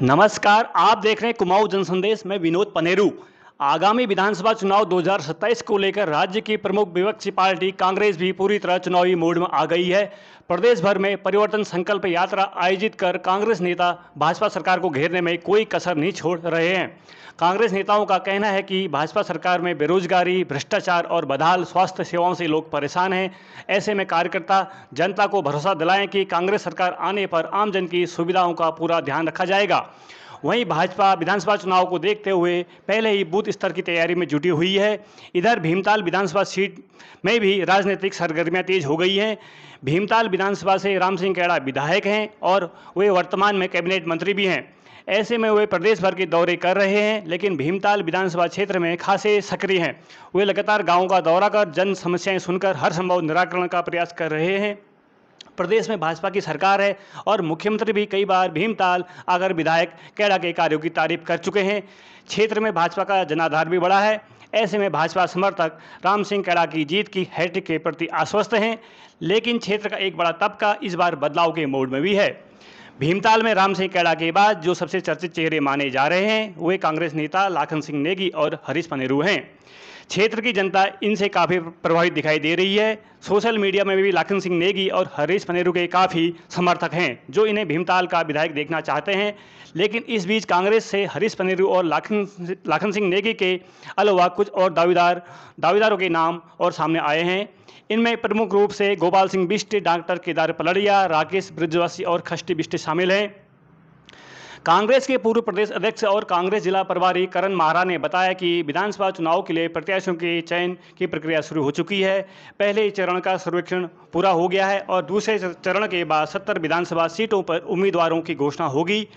नमस्कार, आप देख रहे हैं कुमाऊं जनसंदेश में विनोद पनेरू। आगामी विधानसभा चुनाव 2027 को लेकर राज्य की प्रमुख विपक्षी पार्टी कांग्रेस भी पूरी तरह चुनावी मोड में आ गई है। प्रदेश भर में परिवर्तन संकल्प यात्रा आयोजित कर कांग्रेस नेता भाजपा सरकार को घेरने में कोई कसर नहीं छोड़ रहे हैं। कांग्रेस नेताओं का कहना है कि भाजपा सरकार में बेरोजगारी, भ्रष्टाचार और बदहाल स्वास्थ्य सेवाओं से लोग परेशान हैं। ऐसे में कार्यकर्ता जनता को भरोसा दिलाएं कि कांग्रेस सरकार आने पर आम जन की सुविधाओं का पूरा ध्यान रखा जाएगा। वहीं भाजपा विधानसभा चुनाव को देखते हुए पहले ही बूथ स्तर की तैयारी में जुटी हुई है। इधर भीमताल विधानसभा सीट में भी राजनीतिक सरगर्मियां तेज हो गई हैं। भीमताल विधानसभा से राम सिंह कैड़ा विधायक हैं और वे वर्तमान में कैबिनेट मंत्री भी हैं। ऐसे में वे प्रदेश भर के दौरे कर रहे हैं, लेकिन भीमताल विधानसभा क्षेत्र में खासे सक्रिय हैं। वे लगातार गाँव का दौरा कर जन समस्याएं सुनकर हर संभव निराकरण का प्रयास कर रहे हैं। प्रदेश में भाजपा की सरकार है और मुख्यमंत्री भी कई बार भीमताल आकर विधायक कैड़ा के कार्यों की तारीफ कर चुके हैं। क्षेत्र में भाजपा का जनाधार भी बढ़ा है। ऐसे में भाजपा समर्थक राम सिंह कैड़ा की जीत की हैट्रिक के प्रति आश्वस्त हैं, लेकिन क्षेत्र का एक बड़ा तबका इस बार बदलाव के मोड में भी है। भीमताल में राम सिंह कैड़ा के बाद जो सबसे चर्चित चेहरे माने जा रहे हैं वे कांग्रेस नेता लाखन सिंह नेगी और हरीश पनेरू हैं। क्षेत्र की जनता इनसे काफ़ी प्रभावित दिखाई दे रही है। सोशल मीडिया में भी लाखन सिंह नेगी और हरीश पनेरू के काफ़ी समर्थक हैं जो इन्हें भीमताल का विधायक देखना चाहते हैं। लेकिन इस बीच कांग्रेस से हरीश पनेरू और लाखन सिंह नेगी के अलावा कुछ और दावेदारों के नाम और सामने आए हैं। इनमें प्रमुख रूप से गोपाल सिंह बिष्ट, डॉक्टर केदार पलड़िया, राकेश ब्रजवासी और खष्टी बिष्ट शामिल हैं। कांग्रेस के पूर्व प्रदेश अध्यक्ष और कांग्रेस जिला प्रभारी करण माहरा ने बताया कि विधानसभा चुनाव के लिए प्रत्याशियों के चयन की प्रक्रिया शुरू हो चुकी है। पहले चरण का सर्वेक्षण पूरा हो गया है और दूसरे चरण के बाद 70 विधानसभा सीटों पर उम्मीदवारों की घोषणा होगी।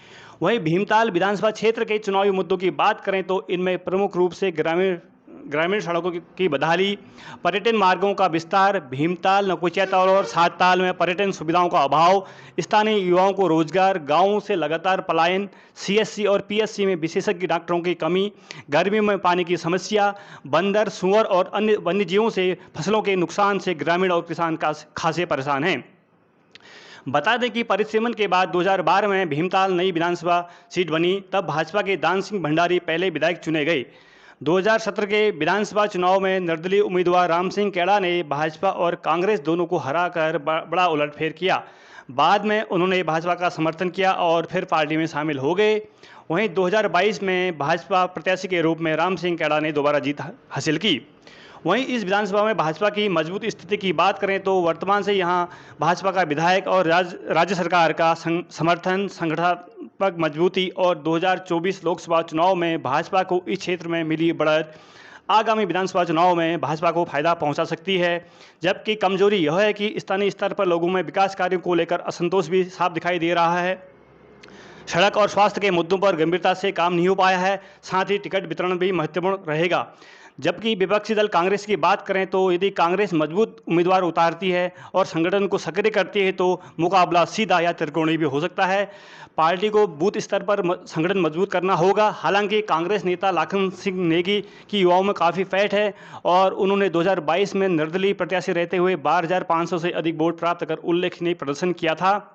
वहीं भीमताल विधानसभा क्षेत्र के चुनावी मुद्दों की बात करें तो इनमें प्रमुख रूप से ग्रामीण सड़कों की बदहाली, पर्यटन मार्गों का विस्तार, भीमताल, नकुचियाताल और सातताल में पर्यटन सुविधाओं का अभाव, स्थानीय युवाओं को रोजगार, गांवों से लगातार पलायन, सीएससी और पीएससी में विशेषज्ञ डॉक्टरों की कमी, गर्मियों में पानी की समस्या, बंदर, सूअर और अन्य वन्यजीवों से फसलों के नुकसान से ग्रामीण और किसान खासे परेशान हैं। बता दें कि परिसीमन के बाद 2012 में भीमताल नई विधानसभा सीट बनी, तब भाजपा के दान सिंह भंडारी पहले विधायक चुने गए। 2017 के विधानसभा चुनाव में निर्दलीय उम्मीदवार राम सिंह कैड़ा ने भाजपा और कांग्रेस दोनों को हराकर बड़ा उलटफेर किया। बाद में उन्होंने भाजपा का समर्थन किया और फिर पार्टी में शामिल हो गए। वहीं 2022 में भाजपा प्रत्याशी के रूप में राम सिंह कैड़ा ने दोबारा जीत हासिल की। वहीं इस विधानसभा में भाजपा की मजबूत स्थिति की बात करें तो वर्तमान से यहां भाजपा का विधायक और राज्य सरकार का समर्थन, संगठनात्मक मजबूती और 2024 लोकसभा चुनाव में भाजपा को इस क्षेत्र में मिली बढ़त आगामी विधानसभा चुनाव में भाजपा को फायदा पहुंचा सकती है। जबकि कमजोरी यह है कि स्थानीय स्तर पर लोगों में विकास कार्यों को लेकर असंतोष भी साफ दिखाई दे रहा है। सड़क और स्वास्थ्य के मुद्दों पर गंभीरता से काम नहीं हो पाया है। साथ ही टिकट वितरण भी महत्वपूर्ण रहेगा। जबकि विपक्षी दल कांग्रेस की बात करें तो यदि कांग्रेस मजबूत उम्मीदवार उतारती है और संगठन को सक्रिय करती है तो मुकाबला सीधा या त्रिकोणीय भी हो सकता है। पार्टी को बूथ स्तर पर संगठन मजबूत करना होगा। हालांकि कांग्रेस नेता लाखन सिंह नेगी की युवाओं में काफ़ी फैट है और उन्होंने 2022 में निर्दलीय प्रत्याशी रहते हुए 12,500 से अधिक वोट प्राप्त कर उल्लेखनीय प्रदर्शन किया था।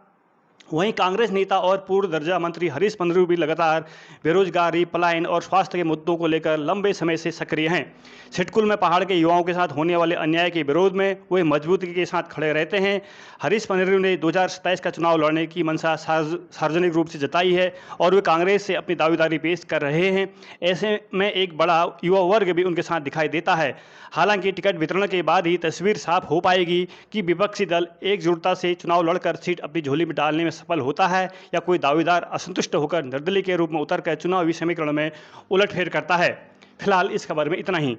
वहीं कांग्रेस नेता और पूर्व दर्जा मंत्री हरीश पनेरू भी लगातार बेरोजगारी, पलायन और स्वास्थ्य के मुद्दों को लेकर लंबे समय से सक्रिय हैं। सिटकुल में पहाड़ के युवाओं के साथ होने वाले अन्याय के विरोध में वे मजबूती के साथ खड़े रहते हैं। हरीश पनेरू ने 2027 का चुनाव लड़ने की मंशा सार्वजनिक रूप से जताई है और वे कांग्रेस से अपनी दावेदारी पेश कर रहे हैं। ऐसे में एक बड़ा युवा वर्ग भी उनके साथ दिखाई देता है। हालांकि टिकट वितरण के बाद ही तस्वीर साफ हो पाएगी कि विपक्षी दल एकजुटता से चुनाव लड़कर सीट अपनी झोली में डालने में सफल होता है या कोई दावेदार असंतुष्ट होकर निर्दलीय के रूप में उतरकर चुनावी समीकरण में उलटफेर करता है। फिलहाल इस खबर में इतना ही।